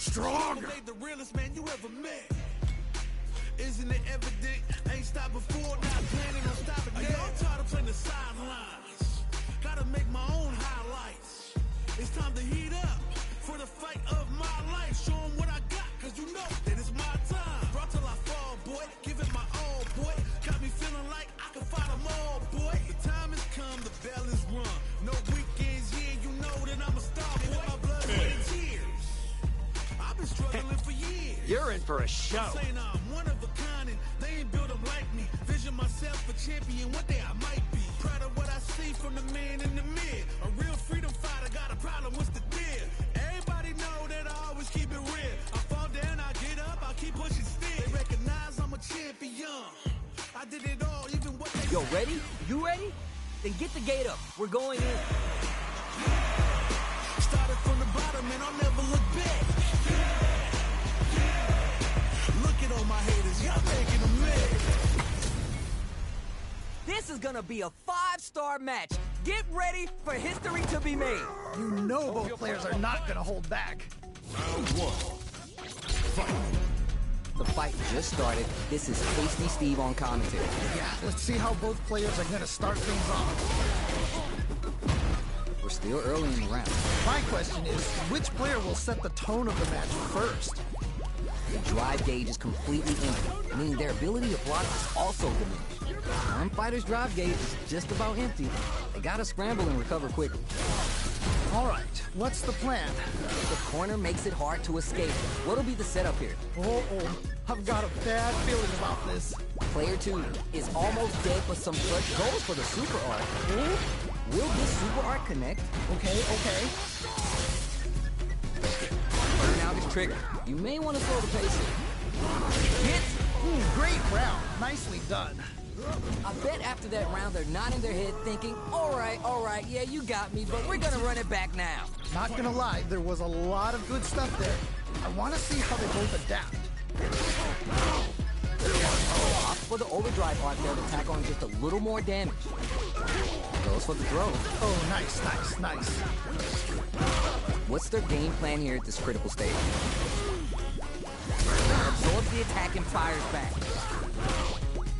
stronger. The realest man you ever met. Isn't it evident? Ain't stopped before, not planning on stopping now. I'm tired of playing the sidelines. Gotta make my own highlights. It's time to heat up for the fight of my life. Show 'em what I got, cause you know that it's my time. Brought till I fall, boy. Give it my all, boy. Got me feeling like I can fight them all, boy. The time has come, the bell is rung. No weekends, yeah, you know that I'm a star, boy. My blood, sweat, and tears. I've been struggling for years. You're in for a show. I'm saying I'm one of a kind and they ain't built them like me. Vision myself a champion, one day I might be. Proud of what I see from the man in the mid. A real freedom fighter, got a problem, what's the deal? Everybody know that I always keep it real. I fall down, I get up, I keep pushing still. They recognize I'm a champion. I did it all, even what they... Yo, ready? You ready? Then get the gate up. We're going in. Started from the bottom and I'll never look back. Look at all my haters, y'all making a mess. This is gonna be a 5-star match. Get ready for history to be made. You know both players are not gonna hold back. Round one. Fight. The fight just started. This is Tasty Steve on commentary. Yeah, let's see how both players are gonna start things off. We're still early in the round. My question is, which player will set the tone of the match first? The drive gauge is completely empty, meaning their ability to block is also diminished. One fighter's drive gauge is just about empty. They gotta scramble and recover quickly. All right, what's the plan? The corner makes it hard to escape. What'll be the setup here? Uh-oh, I've got a bad feeling about this. Player 2 is almost dead, but some clutch goes for the super art. Will this super art connect? Okay. Burn out is triggered. You may want to slow the pace here. Hits! Great round, nicely done. I bet after that round they're nodding their head thinking, all right, yeah, you got me, but we're gonna run it back now. Not gonna lie, there was a lot of good stuff there. I want to see how they both adapt. Opt for the overdrive art there to tack on just a little more damage. Goes for the throw. Oh, nice. What's their game plan here at this critical stage? Absorbs the attack and fires back.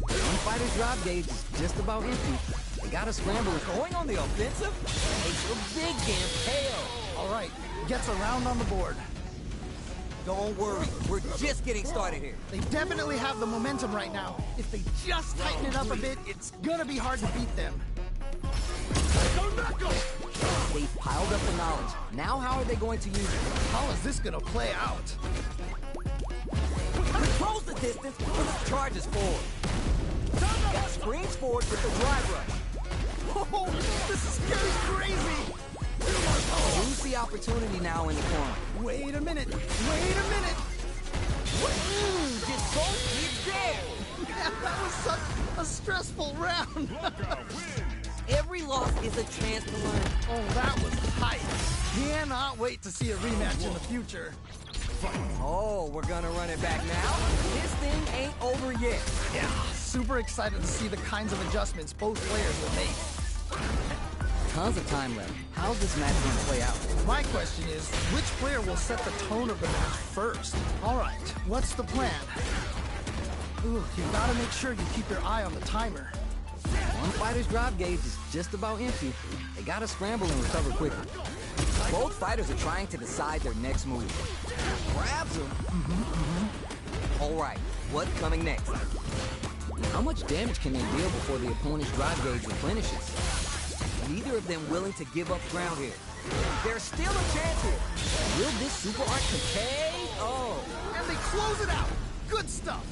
One fighter's drop gauge is just about empty. They gotta scramble. Going on the offensive makes a big damn KO. All right, gets a round on the board. Don't worry, we're just getting started here. They definitely have the momentum right now. If they just tighten it up a bit, it's gonna be hard to beat them. They've piled up the knowledge. Now how are they going to use it? How is this gonna play out? Controls the distance, but charges forward. Got springs forward with the drive rush. Oh, this is getting crazy! Use the opportunity now in the corner. Wait a minute! Just don't get there! Yeah, that was such a stressful round. Every loss is a chance to learn. Oh, that was tight. Cannot wait to see a rematch in the future. Oh, we're gonna run it back now? This thing ain't over yet. Yeah, super excited to see the kinds of adjustments both players will make. Tons of time left. How's this match gonna play out? My question is, which player will set the tone of the match first? All right, what's the plan? Ooh, you gotta make sure you keep your eye on the timer. One fighter's drive gauge is just about empty. They gotta scramble and recover quickly. Both fighters are trying to decide their next move. Grabs him. All right, what's coming next? How much damage can they deal before the opponent's drive gauge replenishes? Neither of them willing to give up ground here. There's still a chance here. Will this super art decay? Oh. And they close it out. Good stuff.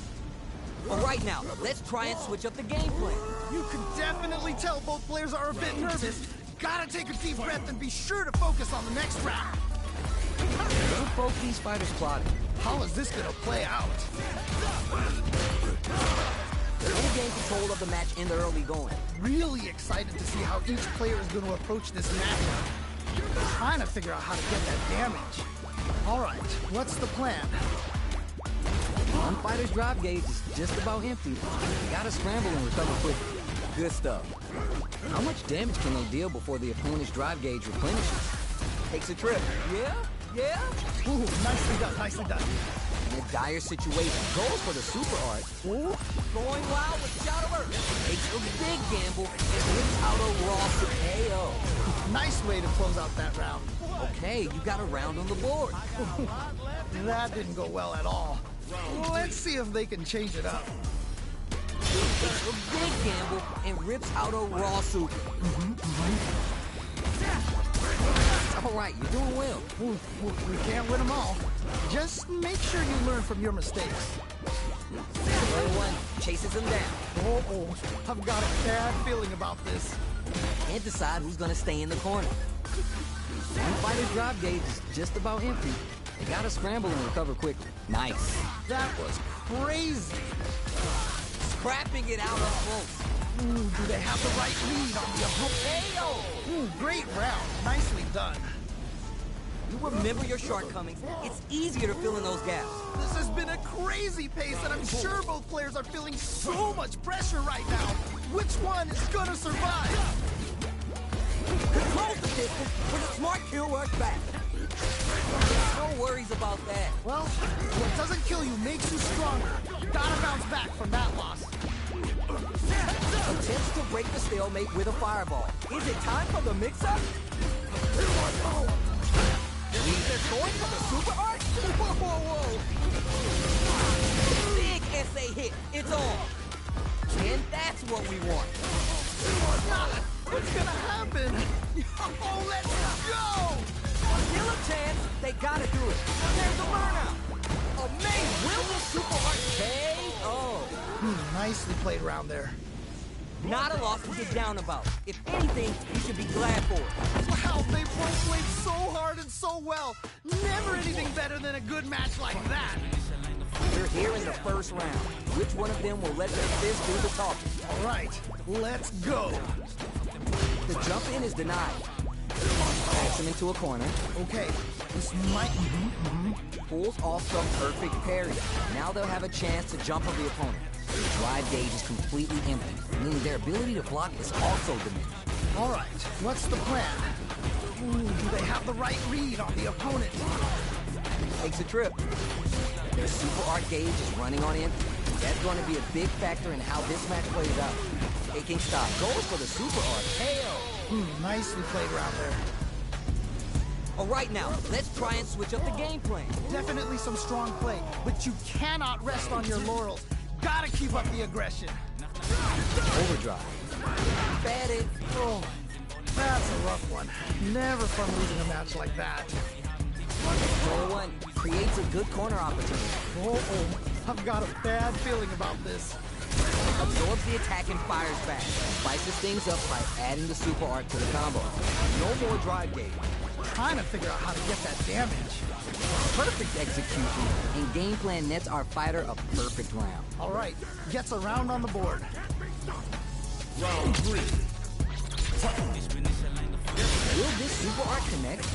All right now, let's try and switch up the game plan. You can definitely tell both players are a bit nervous. Gotta take a deep breath and be sure to focus on the next round. What are both these fighters plotting? How is this gonna play out? Full game control of the match in the early going. Really excited to see how each player is gonna approach this matchup. Trying to figure out how to get that damage. All right, what's the plan? One fighter's drive gauge is just about empty. They gotta scramble and recover quickly. Good stuff. How much damage can they deal before the opponent's drive gauge replenishes? Takes a trip. Yeah? Yeah? Ooh, nicely done, nicely done. In a dire situation, goes for the super art. Ooh, going wild with Shout of Earth. Takes a big gamble and whips out a raw KO. Nice way to close out that round. Okay, you got a round on the board. That didn't go well at all. Let's see if they can change it up. Takes a big gamble and rips out a raw super. All right, you're doing well. We can't win them all. Just make sure you learn from your mistakes. Player one chases him down. Oh, I've got a bad feeling about this. Can't decide who's gonna stay in the corner. One fighter's drive gauge is just about empty. They gotta scramble and recover quickly. Nice. That was crazy. Scrapping it out up close. Ooh, do they have the right lead on the KO! Ooh, great round. Nicely done. You remember your shortcomings. It's easier to fill in those gaps. This has been a crazy pace, and I'm sure both players are feeling so much pressure right now. Which one is gonna survive? Control the distance with a smart kill rush back. No worries about that. Well, what doesn't kill you makes you stronger. Gotta bounce back from that loss. Attempts to break the stalemate with a fireball. Is it time for the mix-up? They're going for the super art? Whoa. Big SA hit. It's on. And that's what we want. What's gonna happen? Oh, let's go! Still a chance. They gotta do it. There's a burnout. Amazing. Will the super art KO? Nicely played around there. Not a loss to get down about. If anything, you should be glad for it. Wow, they both played so hard and so well. Never anything better than a good match like that. We're here in the first round. Which one of them will let their fist do the talking? All right, let's go. The jump in is denied. Backs him into a corner. Okay, this might... Pulls off some perfect parry. Now they'll have a chance to jump on the opponent. The drive gauge is completely empty, meaning their ability to block is also diminished. All right, what's the plan? Ooh, do they have the right read on the opponent? Takes a trip. Their super art gauge is running on empty. That's going to be a big factor in how this match plays out. Taking stop. Goes for the super art. KO. Nicely played around there. All right, now, let's try and switch up the game plan. Definitely some strong play, but you cannot rest on your laurels. Gotta keep up the aggression. Overdrive. Bat it. Oh, that's a rough one. Never fun losing a match like that. Player one creates a good corner opportunity. Oh, I've got a bad feeling about this. Absorbs the attack and fires back. Spices things up by adding the super art to the combo. No more drive gauge. Trying to figure out how to get that damage. Perfect execution, and game plan nets our fighter a perfect round. All right, gets a round on the board. Round 3. Will this super art connect?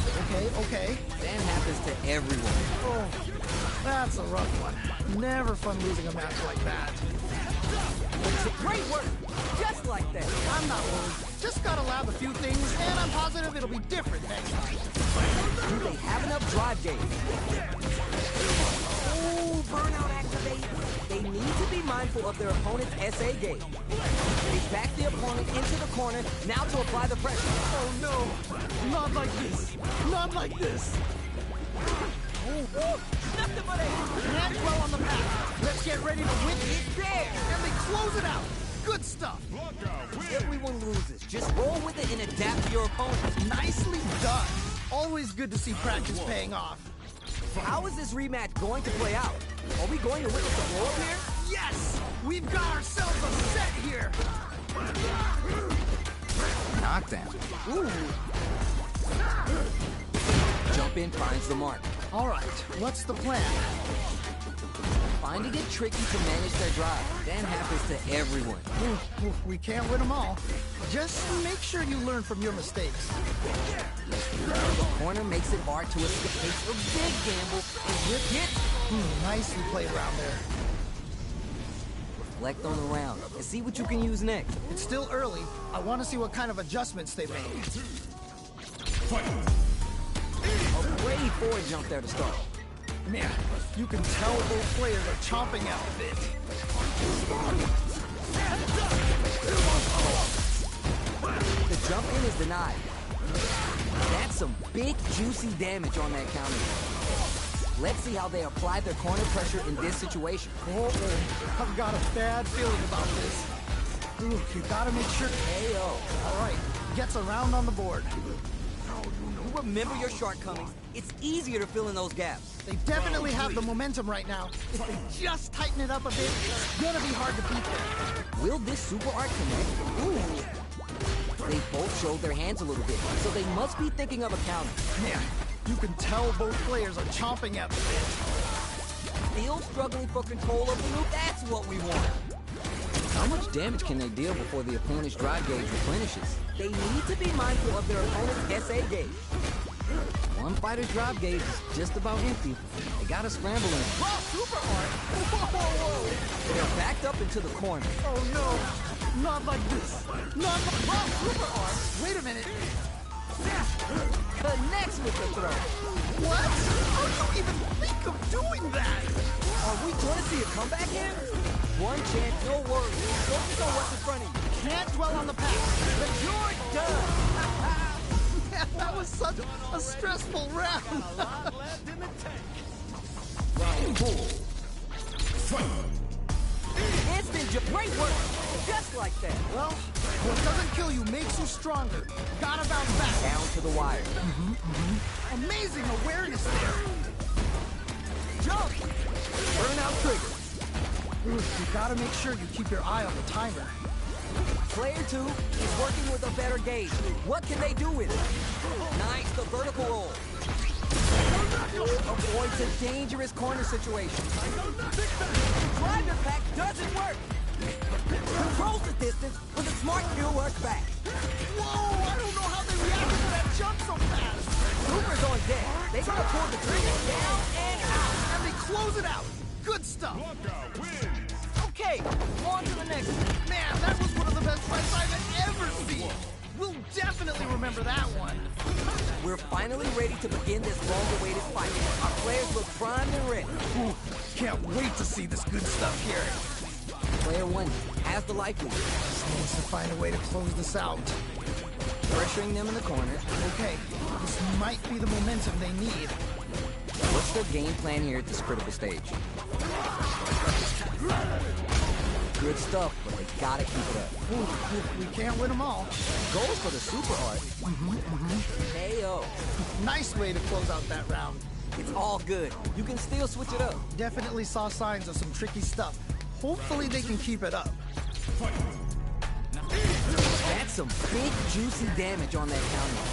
Okay. That happens to everyone. Oh, that's a rough one. Never fun losing a match like that. Great work! Just like that. I'm not worried. Just gotta lab a few things, and I'm positive it'll be different next time. Do they have enough drive gauge? Oh, burnout activate. They need to be mindful of their opponent's SA gauge. They back the opponent into the corner, now to apply the pressure. Oh no! Not like this! Not like this! Nothing but a Hands well on the path. Let's get ready to win it. It's there! And they close it out. Good stuff. Everyone loses. Just roll with it and adapt to your opponent. Nicely done. Always good to see practice paying off. How is this rematch going to play out? Are we going to witness a blow up here? Yes! We've got ourselves a set here. Knockdown. Ooh. Jump in finds the mark. All right, what's the plan? Finding it tricky to manage their drive. That happens to everyone. We can't win them all. Just make sure you learn from your mistakes. The corner makes it hard to escape. Takes a big gamble and whip hit. Nicely played around there. Reflect on the round and see what you can use next. It's still early. I want to see what kind of adjustments they make. A great need forward jump there to start. Man, you can tell both players are chomping at the bit. The jump in is denied. That's some big, juicy damage on that counter. Let's see how they apply their corner pressure in this situation. Oh, I've got a bad feeling about this. Ooh, you gotta make sure. KO. All right, gets around on the board. You remember your shortcomings. It's easier to fill in those gaps. They definitely have the momentum right now. If they just tighten it up a bit, it's gonna be hard to beat them. Will this super art connect? Ooh. They both showed their hands a little bit, so they must be thinking of a counter. Man, you can tell both players are chomping at the bit. Still struggling for control of the loop? That's what we want. How much damage can they deal before the opponent's drive gauge replenishes? They need to be mindful of their opponent's SA gauge. One fighter's drive gauge is just about empty. They gotta scramble in. Raw super art! Whoa! They're backed up into the corner. Oh no! Not like this! Not like raw super art! Wait a minute! Connects with the throw. What? How do you even think of doing that? Are we going to see a comeback here? One chance, no worries. Focus on what's in front of you. Can't dwell on the past. But you're done. Man, that was such a stressful round. Round 4. Fight. Instant, great work. Just like that. Well, what doesn't kill you makes you stronger. Gotta bounce back. Down to the wire. Amazing awareness there. Jump. Burnout trigger. Ooh, you gotta make sure you keep your eye on the timer. Player 2 is working with a better gauge. What can they do with it? Nice, the vertical roll. Avoids a dangerous corner situation. Drive impact doesn't work. Controls the distance with a smart kill work back. Whoa, I don't know how they reacted to that jump so fast. Super's on deck. They gotta pull the trigger down and out. And they close it out. Good stuff. Blanka wins. Okay, on to the next one. Man, that was one of the best fights I've ever seen. We'll definitely remember that one. We're finally ready to begin this long-awaited fight. Our players look primed and ready. Ooh, can't wait to see this good stuff here. Player 1 has the life lead. Just needs to find a way to close this out. Pressuring them in the corner. Okay, this might be the momentum they need. What's their game plan here at this critical stage? Good stuff, but they gotta keep it up. Ooh, we can't win them all. Goes for the super art. KO. Nice way to close out that round. It's all good. You can still switch it up. Definitely saw signs of some tricky stuff. Hopefully they can keep it up. That's some big, juicy damage on that counter.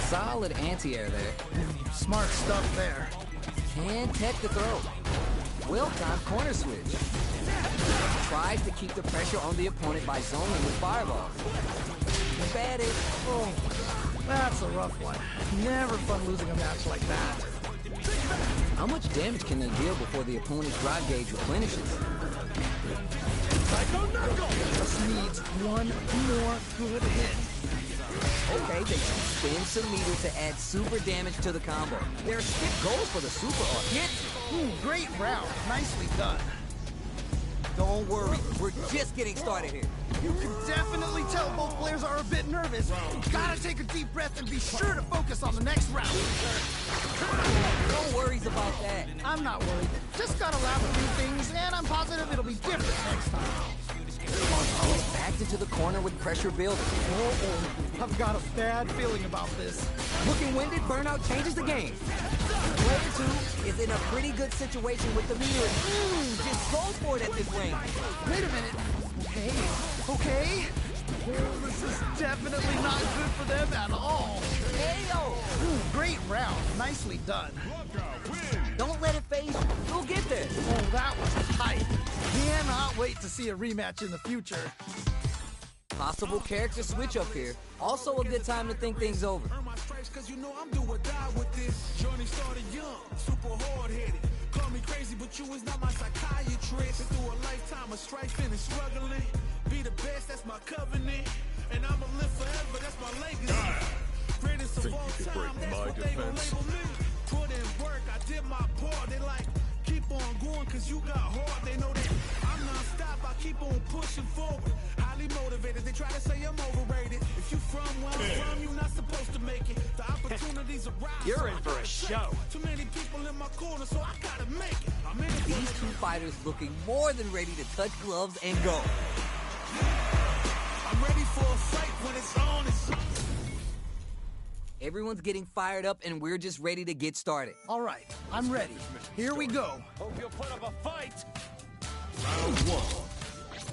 Solid anti-air there. Smart stuff there. Can tech the throw. Well-timed corner switch. Tries to keep the pressure on the opponent by zoning with fireballs. Bad it. Oh, that's a rough one. Never fun losing a match like that. How much damage can they deal before the opponent's drive gauge replenishes? Just needs one more good hit. Okay, they spin some meter to add super damage to the combo. Their skip goes for the super art. Hit! Great round. Nicely done. Don't worry, we're just getting started here. You can definitely tell both players are a bit nervous. Gotta take a deep breath and be sure to focus on the next round. No worries about that. I'm not worried. Just gotta laugh a few things, and I'm positive it'll be different next time. Backed into the corner with pressure building. Uh-oh. I've got a bad feeling about this. Looking winded, Burnout changes the game. Player 2 is in a pretty good situation with the meter. Just goes for it at this range. Wait a minute. Okay. Oh, this is definitely not good for them at all. KO! Great round. Nicely done. Blanka wins. Don't let it phase you. You'll get there. Oh, that was tight. Cannot wait to see a rematch in the future. Possible character switch up here. Also a good time to think things over. Earn my stripes 'cause you know I'm do or die with this. Journey started young, super hard-headed. Call me crazy, but you is not my psychiatrist. Been through a lifetime of strife and struggling. Be the best, that's my covenant. And I'ma live forever, that's my legacy. Greatest of Think all you could time, break that's my what they gon' defense? label me. Put in work, I did my part. They like, keep on going, cause you got heart. They know that I'm non-stop, I keep on pushing forward. Highly motivated, they try to say I'm overrated. If you from where I'm from, you're not supposed to make it. The opportunities arise. You're so in I for a gotta show. take it. Too many people in my corner, so I gotta make it. I'm in it for These two fighters looking more than ready to touch gloves and go. I'm ready for a fight when it's on, it's on. Everyone's getting fired up, and we're just ready to get started. All right, I'm ready. Here we go. Hope you'll put up a fight. Round one.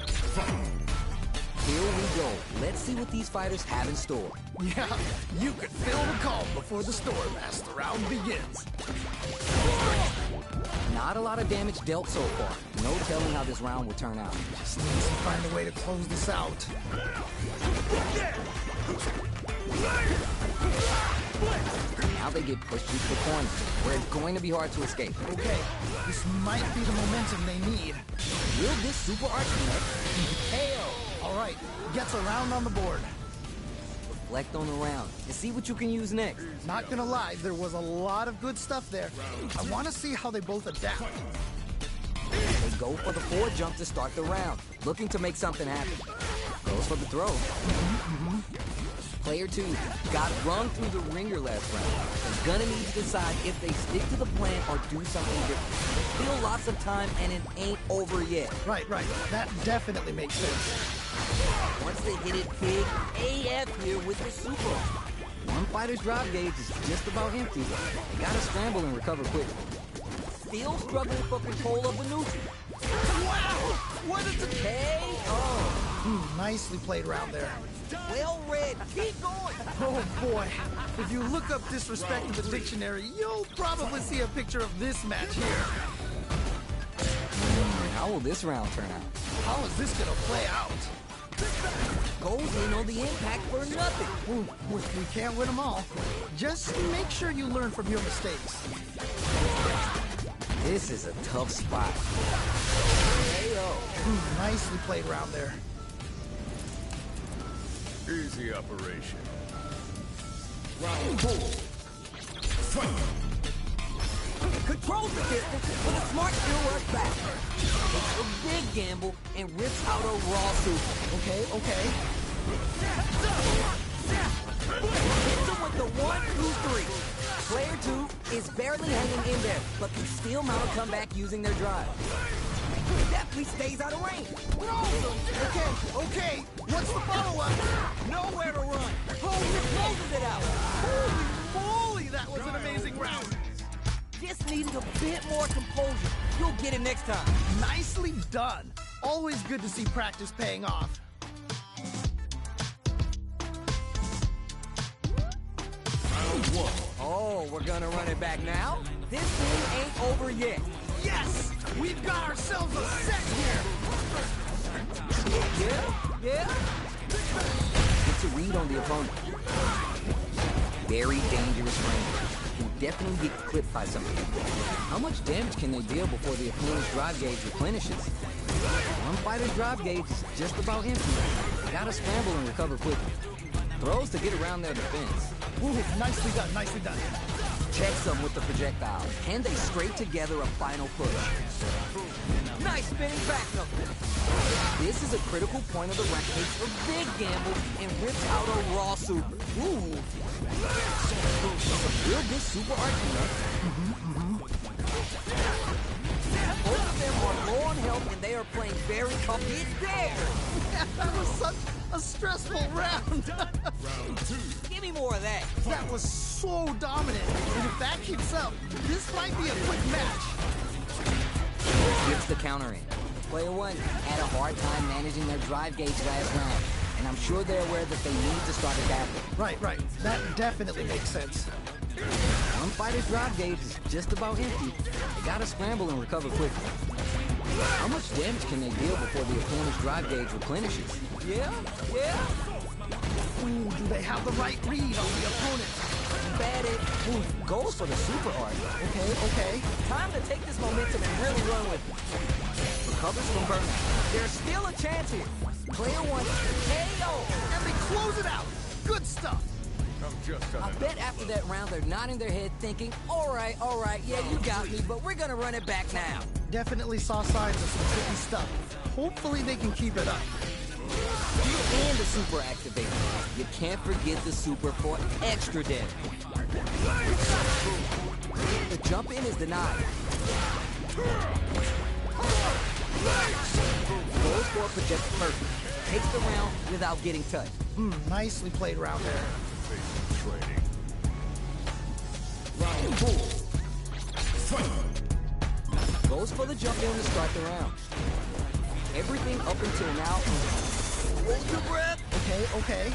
Fight. Here we go. Let's see what these fighters have in store. Yeah, you could feel the calm before the storm as the round begins. Not a lot of damage dealt so far. No telling how this round will turn out. Just need to find a way to close this out. Now they get pushed into the corner, where it's going to be hard to escape. Okay, this might be the momentum they need. Will this super arch connect? KO! All right, gets a round on the board. Reflect on the round and see what you can use next. Not gonna lie, there was a lot of good stuff there. I want to see how they both adapt. They go for the forward jump to start the round, looking to make something happen. Goes for the throw. Player 2 got run through the ringer last round. They're gonna need to decide if they stick to the plan or do something different. Still lots of time and it ain't over yet. Right. That definitely makes sense. Once they hit it big, AF here with the super. One fighter's drive gauge is just about empty. They gotta scramble and recover quickly. Still struggling for control of the neutral. Wow! What is it? KO! Nicely played round there. Well read. Keep going. Oh boy, if you look up disrespect in the dictionary, you'll probably see a picture of this match here. How will this round turn out? How is this gonna play out? Goes in on the impact for nothing. Ooh, we can't win them all. Just make sure you learn from your mistakes. This is a tough spot. KO. Nicely played round there. Easy operation. Round four. Fight. Controls the distance, but a smart still works back. Takes a big gamble and rips out a raw super. Okay. Hits him with the 1, 2, 3. Player 2 is barely hanging in there, but can still mount a comeback using their drive. Definitely stays out of range. Okay. What's the follow-up? Nowhere to run. Oh, he closes it out. Holy moly, that was an amazing round. Just needed a bit more composure. You'll get it next time. Nicely done. Always good to see practice paying off. Round one. Oh, we're gonna run it back now? This thing ain't over yet. Yes! We've got ourselves a set here! Yeah? Gets a read on the opponent. Very dangerous range. Can definitely get clipped by something. How much damage can they deal before the opponent's drive gauge replenishes? One fighter's drive gauge is just about empty. They gotta scramble and recover quickly. Throws to get around their defense. Ooh, nicely done. Checks them with the projectile. Can they scrape together a final push? Nice spinning back knuckle. This is a critical point of the round. Takes a big gamble and rips out a raw super. Ooh. Will this super arc connect? Both of them are low on health and they are playing very tough. It's there! That was such a stressful round. Round two. Give me more of that. That was so dominant. And if that keeps up, this might be a quick match. Gets the counter in. Player 1 had a hard time managing their drive gauge last round, and I'm sure they're aware that they need to start adapting. Right. That definitely makes sense. One fighter's drive gauge is just about empty. They gotta scramble and recover quickly. How much damage can they deal before the opponent's drive gauge replenishes? Yeah? Ooh, do they have the right read on the opponent? Bad it. Ooh, goes for the super art. Okay. Time to take this momentum and really run with it. Recovers from burnout. There's still a chance here. Player 1, KO. And they close it out. Good stuff. I'm just I bet after that round they're nodding their head thinking, all right, yeah, you got me, but we're gonna run it back now. Definitely saw signs of some tricky stuff. Hopefully they can keep it up. And the super activated. You can't forget the super for extra damage. The jump in is denied. Goes for a project perfect. Takes the round without getting touched. Nicely played round there. training. Round 4. Fight! Goes for the jump in to start the round. Everything up until now. Hold your breath. Okay.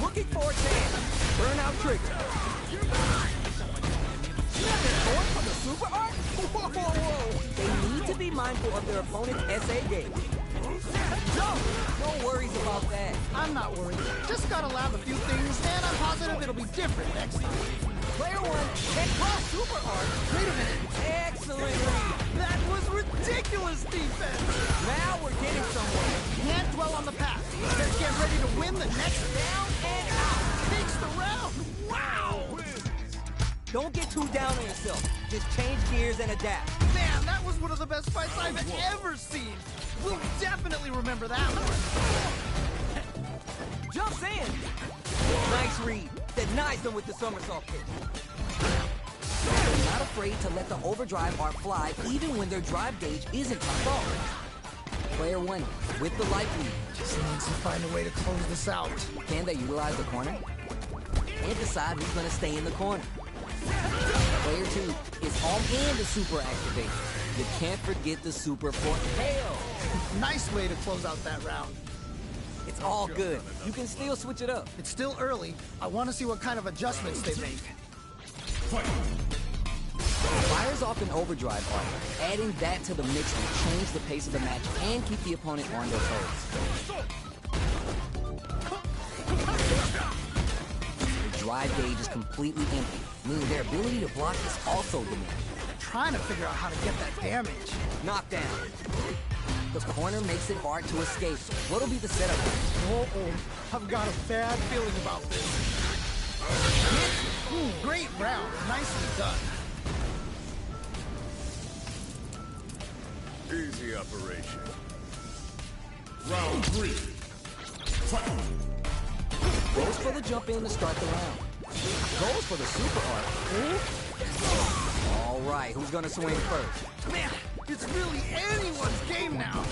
Looking for a chance. Burnout trigger. Going for the super art? Whoa. They need to be mindful of their opponent's SA game. No worries about that. I'm not worried. Just gotta lab a few things, and I'm positive it'll be different next time. Player 1, and cross super art. Wait a minute. Excellent read. That was ridiculous defense. Now we're getting somewhere. Can't dwell on the past. Let's get ready to win the next Down and out. takes the round. Wow. Don't get too down on yourself. Just change gears and adapt. Man, that was one of the best fights I've ever seen. We'll definitely remember that one. Jumps in. Nice read. Denies them with the somersault kick. They're not afraid to let the overdrive art fly even when their drive gauge isn't topped off. Player 1 with the life lead. Just needs to find a way to close this out. Can they utilize the corner? And decide who's going to stay in the corner. Player 2 is all in the super activation. You can't forget the super for hell. Nice way to close out that round. It's all good. You can still switch it up. It's still early. I want to see what kind of adjustments they make. Fires off an overdrive art. Adding that to the mix will change the pace of the match and keep the opponent on their toes. The drive gauge is completely empty, meaning their ability to block is also diminished. Trying to figure out how to get that damage. Knockdown. The corner makes it hard to escape. What'll be the setup? I've got a bad feeling about this. Great round. Nicely done. Easy operation. Round 3. Fight! Goes for the jump in to start the round. Goes for the super art. All right, who's gonna swing first? Man, it's really anyone's game now.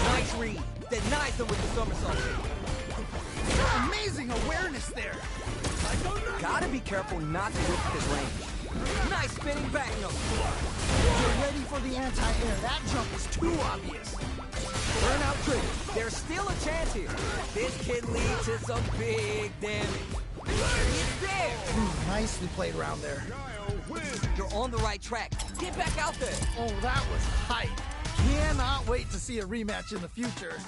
Nice read. Denies them with the somersault kick. Amazing awareness there. Gotta be careful not to whip his range. Nice spinning back note. Get ready for the anti-air. That jump is too obvious. Burnout trigger. There's still a chance here. This could lead to some big damage. It's there. Nicely played round there. You're on the right track. Get back out there. Oh, that was hype. Cannot wait to see a rematch in the future.